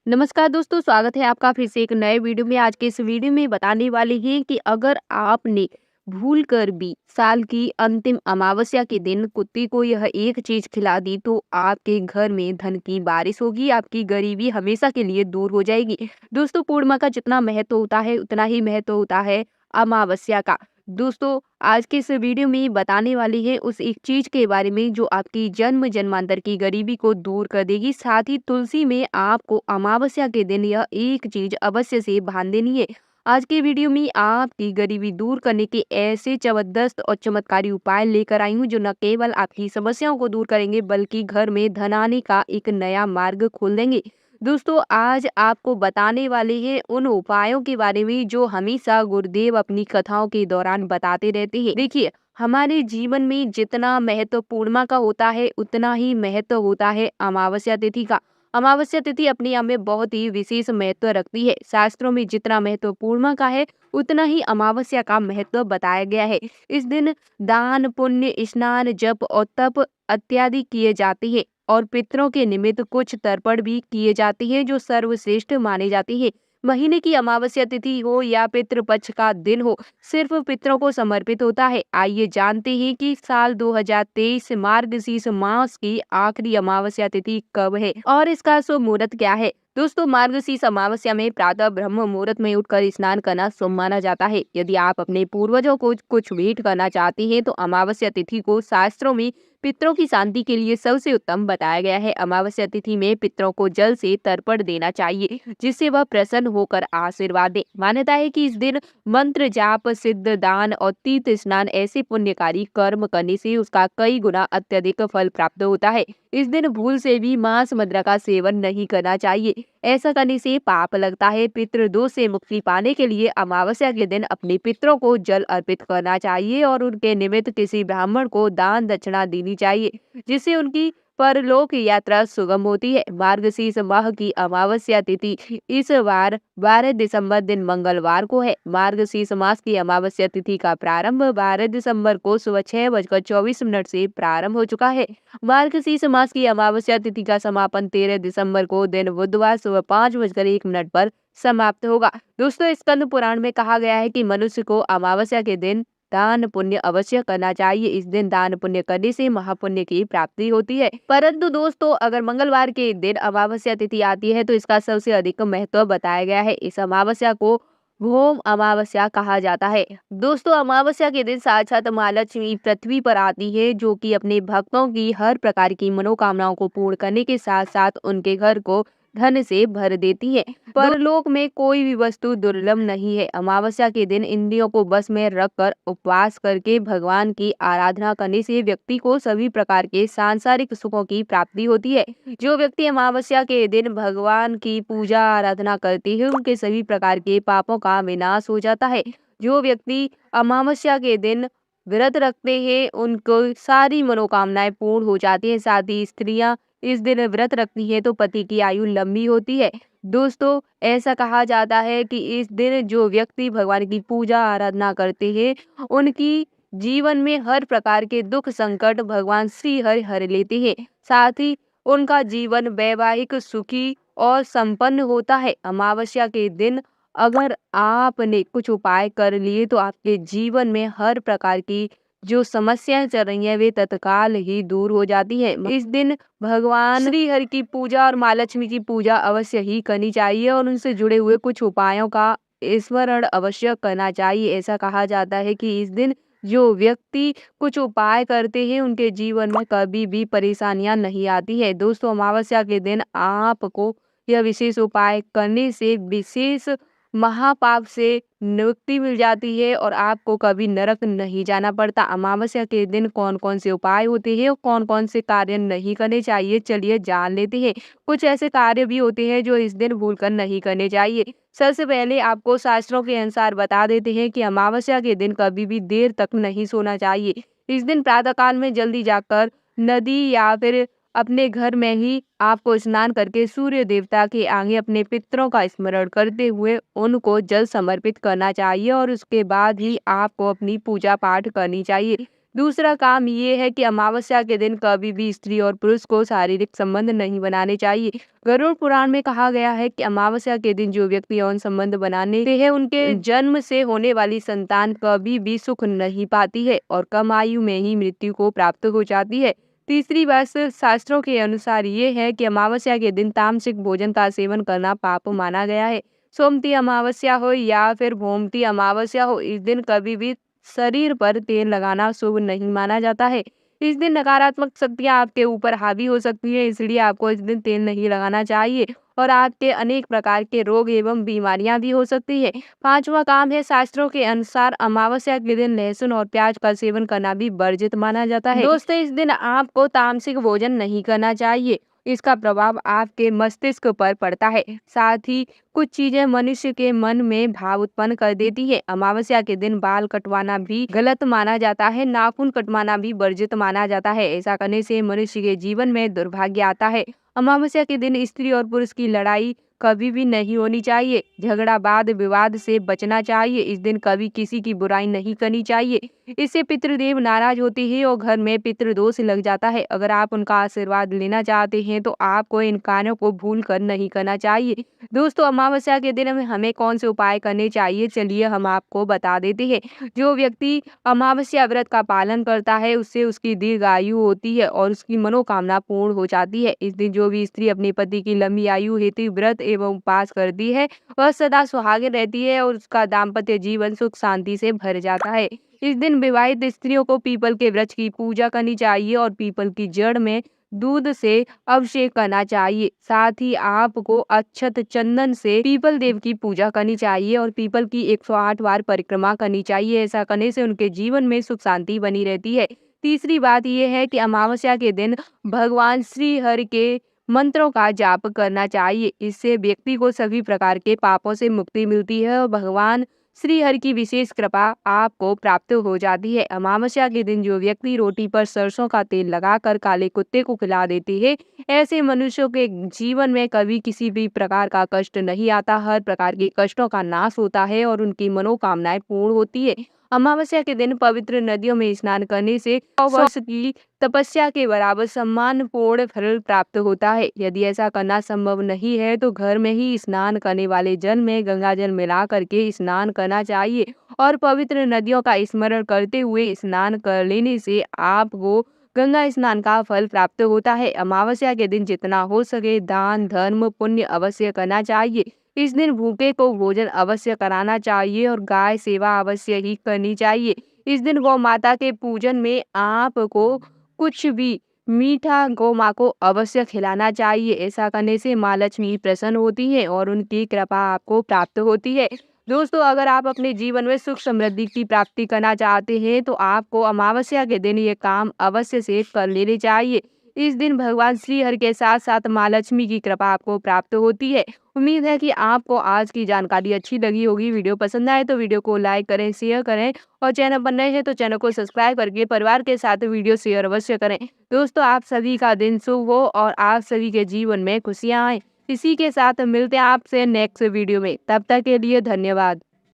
नमस्कार दोस्तों, स्वागत है आपका फिर से एक नए वीडियो में। आज के इस वीडियो में बताने वाले हैं कि अगर आपने भूल कर भी साल की अंतिम अमावस्या के दिन कुत्ते को यह एक चीज खिला दी तो आपके घर में धन की बारिश होगी, आपकी गरीबी हमेशा के लिए दूर हो जाएगी। दोस्तों, पूर्णिमा का जितना महत्व होता है उतना ही महत्व होता है अमावस्या का। दोस्तों, आज के इस वीडियो में बताने वाली है उस एक चीज के बारे में जो आपकी जन्म जन्मांतर की गरीबी को दूर कर देगी। साथ ही तुलसी में आपको अमावस्या के दिन यह एक चीज अवश्य से बांध देनी है। आज के वीडियो में आपकी गरीबी दूर करने के ऐसे जबरदस्त और चमत्कारी उपाय लेकर आई हूँ जो न केवल आपकी समस्याओं को दूर करेंगे बल्कि घर में धन आने का एक नया मार्ग खोल देंगे। दोस्तों, आज आपको बताने वाले हैं उन उपायों के बारे में जो हमेशा गुरुदेव अपनी कथाओं के दौरान बताते रहते हैं। देखिए, हमारे जीवन में जितना महत्व पूर्णिमा का होता है उतना ही महत्व होता है अमावस्या तिथि का। अमावस्या तिथि अपने आप में बहुत ही विशेष महत्व रखती है। शास्त्रों में जितना महत्व पूर्णिमा का है उतना ही अमावस्या का महत्व बताया गया है। इस दिन दान, पुण्य, स्नान, जप और तप इत्यादि किए जाते हैं और पितरों के निमित्त कुछ तर्पण भी किए जाते हैं जो सर्वश्रेष्ठ माने जाते हैं। महीने की अमावस्या तिथि हो या पितृपक्ष का दिन हो, सिर्फ पितरों को समर्पित होता है। आइए जानते हैं कि साल 2023 मार्गशीर्ष मास की आखिरी अमावस्या तिथि कब है और इसका शुभ मुहूर्त क्या है। दोस्तों, मार्गशीर्ष अमावस्या में प्रातः ब्रह्म मुहूर्त में उठकर स्नान करना शुभ माना जाता है। यदि आप अपने पूर्वजों को कुछ भेंट करना चाहते हैं तो अमावस्या तिथि को शास्त्रों में पितरों की शांति के लिए सबसे उत्तम बताया गया है। अमावस्या तिथि में पितरों को जल से तर्पण देना चाहिए जिससे वह प्रसन्न होकर आशीर्वाद दे। मान्यता है कि इस दिन मंत्र जाप, सिद्ध दान और तीर्थ स्नान ऐसे पुण्यकारी कर्म करने से उसका कई गुना अत्यधिक फल प्राप्त होता है। इस दिन भूल से भी मांस मदिरा का सेवन नहीं करना चाहिए, ऐसा करने से पाप लगता है। पितृदोष से मुक्ति पाने के लिए अमावस्या के दिन अपने पितरों को जल अर्पित करना चाहिए और उनके निमित्त किसी ब्राह्मण को दान दक्षिणा देनी चाहिए जिससे उनकी परलोक यात्रा सुगम होती है। मार्गशीर्ष माह की अमावस्या तिथि इस बार 12 दिसंबर दिन मंगलवार को है। मार्गशीर्ष मास की अमावस्या तिथि का प्रारंभ 12 दिसंबर को सुबह 6:24 से प्रारंभ हो चुका है। मार्गशीर्ष मास की अमावस्या तिथि का समापन 13 दिसंबर को दिन बुधवार सुबह 5:01 पर समाप्त होगा। दोस्तों, स्कंद पुराण में कहा गया है कि मनुष्य को अमावस्या के दिन दान पुण्य अवश्य करना चाहिए। इस दिन दान पुण्य करने से महापुण्य की प्राप्ति होती है। परंतु दोस्तों, अगर मंगलवार के दिन अमावस्या तिथि आती है तो इसका सबसे अधिक महत्व बताया गया है। इस अमावस्या को भौम अमावस्या कहा जाता है। दोस्तों, अमावस्या के दिन साक्षात माँ लक्ष्मी पृथ्वी पर आती है जो कि अपने भक्तों की हर प्रकार की मनोकामनाओं को पूर्ण करने के साथ साथ उनके घर को धन से भर देती है। परलोक में कोई भी वस्तु दुर्लभ नहीं है। अमावस्या के दिन इंद्रियों को बस में रखकर उपवास करके भगवान की आराधना करने से व्यक्ति को सभी प्रकार के सांसारिक सुखों की प्राप्ति होती है। जो व्यक्ति अमावस्या के दिन भगवान की पूजा आराधना करते हैं उनके सभी प्रकार के पापों का विनाश हो जाता है। जो व्यक्ति अमावस्या के दिन व्रत रखते हैं उनको सारी मनोकामनाएं पूर्ण हो जाती है। साथ ही स्त्रियां इस दिन व्रत रखती है तो पति की आयु लंबी होती है। दोस्तों, ऐसा कहा जाता है कि इस दिन जो व्यक्ति भगवान की पूजा आराधना करते हैं उनकी जीवन में हर प्रकार के दुख संकट भगवान श्री हरि हर लेते हैं। साथ ही उनका जीवन वैवाहिक सुखी और संपन्न होता है। अमावस्या के दिन अगर आपने कुछ उपाय कर लिए तो आपके जीवन में हर प्रकार की जो समस्याएं चल रही हैं वे तत्काल ही दूर हो जाती है। इस दिन भगवान श्री हरि की पूजा और माँ लक्ष्मी की पूजा अवश्य ही करनी चाहिए और उनसे जुड़े हुए कुछ उपायों का स्मरण अवश्य करना चाहिए। ऐसा कहा जाता है कि इस दिन जो व्यक्ति कुछ उपाय करते हैं उनके जीवन में कभी भी परेशानियां नहीं आती है। दोस्तों, अमावस्या के दिन आपको यह विशेष उपाय करने से विशेष महापाप से मुक्ति मिल जाती है और आपको कभी नरक नहीं जाना पड़ता। अमावस्या के दिन कौन कौन से उपाय होते हैं और कौन कौन से कार्य नहीं करने चाहिए, चलिए जान लेते हैं। कुछ ऐसे कार्य भी होते हैं जो इस दिन भूलकर नहीं करने चाहिए। सबसे पहले आपको शास्त्रों के अनुसार बता देते हैं कि अमावस्या के दिन कभी भी देर तक नहीं सोना चाहिए। इस दिन प्रातःकाल में जल्दी जाकर नदी या फिर अपने घर में ही आपको स्नान करके सूर्य देवता के आगे अपने पितरों का स्मरण करते हुए उनको जल समर्पित करना चाहिए और उसके बाद ही आपको अपनी पूजा पाठ करनी चाहिए। दूसरा काम ये है कि अमावस्या के दिन कभी भी स्त्री और पुरुष को शारीरिक संबंध नहीं बनाने चाहिए। गरुड़ पुराण में कहा गया है कि अमावस्या के दिन जो व्यक्ति यौन संबंध बनाने से है उनके जन्म से होने वाली संतान कभी भी सुख नहीं पाती है और कम आयु में ही मृत्यु को प्राप्त हो जाती है। तीसरी बात शास्त्रों के अनुसार ये है कि अमावस्या के दिन तामसिक भोजन का सेवन करना पाप माना गया है। सोमती अमावस्या हो या फिर भौमती अमावस्या हो, इस दिन कभी भी शरीर पर तेल लगाना शुभ नहीं माना जाता है। इस दिन नकारात्मक शक्तियां आपके ऊपर हावी हो सकती है, इसलिए आपको इस दिन तेल नहीं लगाना चाहिए और आपके अनेक प्रकार के रोग एवं बीमारियां भी हो सकती है। पांचवा काम है, शास्त्रों के अनुसार अमावस्या के दिन लहसुन और प्याज का सेवन करना भी वर्जित माना जाता है। दोस्तों, इस दिन आपको तामसिक भोजन नहीं करना चाहिए, इसका प्रभाव आपके मस्तिष्क पर पड़ता है। साथ ही कुछ चीजें मनुष्य के मन में भाव उत्पन्न कर देती है। अमावस्या के दिन बाल कटवाना भी गलत माना जाता है, नाखून कटवाना भी वर्जित माना जाता है। ऐसा करने से मनुष्य के जीवन में दुर्भाग्य आता है। अमावस्या के दिन स्त्री और पुरुष की लड़ाई कभी भी नहीं होनी चाहिए। झगड़ा वाद विवाद से बचना चाहिए। इस दिन कभी किसी की बुराई नहीं करनी चाहिए, इससे पितृदेव नाराज होते हैं और घर में पितृदोष लग जाता है। अगर आप उनका आशीर्वाद लेना चाहते हैं तो आपको इन कार्यों को भूल कर नहीं करना चाहिए। दोस्तों, अमावस्या के दिन हमें कौन से उपाय करने चाहिए, चलिए हम आपको बता देते हैं। जो व्यक्ति अमावस्या व्रत का पालन करता है उससे उसकी दीर्घ आयु होती है और उसकी मनोकामना पूर्ण हो जाती है। इस दिन जो भी स्त्री अपने पति की लंबी आयु हेतु व्रत एवं उपवास करती है वह सदा सुहागिन रहती है और उसका दाम्पत्य जीवन सुख शांति से भर जाता है। इस दिन विवाहित स्त्रियों को पीपल के वृक्ष की पूजा करनी चाहिए और पीपल की जड़ में दूध से अभिषेक करना चाहिए। साथ ही आपको अक्षत चंदन से पीपल देव की पूजा करनी चाहिए और पीपल की 108 बार परिक्रमा करनी चाहिए। ऐसा करने से उनके जीवन में सुख शांति बनी रहती है। तीसरी बात यह है कि अमावस्या के दिन भगवान श्री हरि के मंत्रों का जाप करना चाहिए। इससे व्यक्ति को सभी प्रकार के पापों से मुक्ति मिलती है और भगवान श्री हरि की विशेष कृपा आपको प्राप्त हो जाती है। अमावस्या के दिन जो व्यक्ति रोटी पर सरसों का तेल लगाकर काले कुत्ते को खिला देते हैं, ऐसे मनुष्यों के जीवन में कभी किसी भी प्रकार का कष्ट नहीं आता। हर प्रकार के कष्टों का नाश होता है और उनकी मनोकामनाएं पूर्ण होती है। अमावस्या के दिन पवित्र नदियों में स्नान करने से 100 वर्ष की तपस्या के बराबर सम्मानपूर्ण फल प्राप्त होता है। यदि ऐसा करना संभव नहीं है तो घर में ही स्नान करने वाले जल में गंगा जल मिला करके स्नान करना चाहिए और पवित्र नदियों का स्मरण करते हुए स्नान कर लेने से आपको गंगा स्नान का फल प्राप्त होता है। अमावस्या के दिन जितना हो सके दान धर्म पुण्य अवश्य करना चाहिए। इस दिन भूखे को भोजन अवश्य कराना चाहिए और गाय सेवा अवश्य ही करनी चाहिए। इस दिन गौ माता के पूजन में आपको कुछ भी मीठा गौ माँ को अवश्य खिलाना चाहिए। ऐसा करने से माँ लक्ष्मी प्रसन्न होती है और उनकी कृपा आपको प्राप्त होती है। दोस्तों, अगर आप अपने जीवन में सुख समृद्धि की प्राप्ति करना चाहते हैं तो आपको अमावस्या के दिन ये काम अवश्य से कर लेने चाहिए। इस दिन भगवान श्री हरि के साथ साथ माँ लक्ष्मी की कृपा आपको प्राप्त होती है। उम्मीद है कि आपको आज की जानकारी अच्छी लगी होगी। वीडियो पसंद आए तो वीडियो को लाइक करें, शेयर करें और चैनल पर नए हैं तो चैनल को सब्सक्राइब करके परिवार के साथ वीडियो शेयर अवश्य करें। दोस्तों, आप सभी का दिन शुभ हो और आप सभी के जीवन में खुशियां आए। इसी के साथ मिलते हैं आपसे नेक्स्ट वीडियो में। तब तक के लिए धन्यवाद।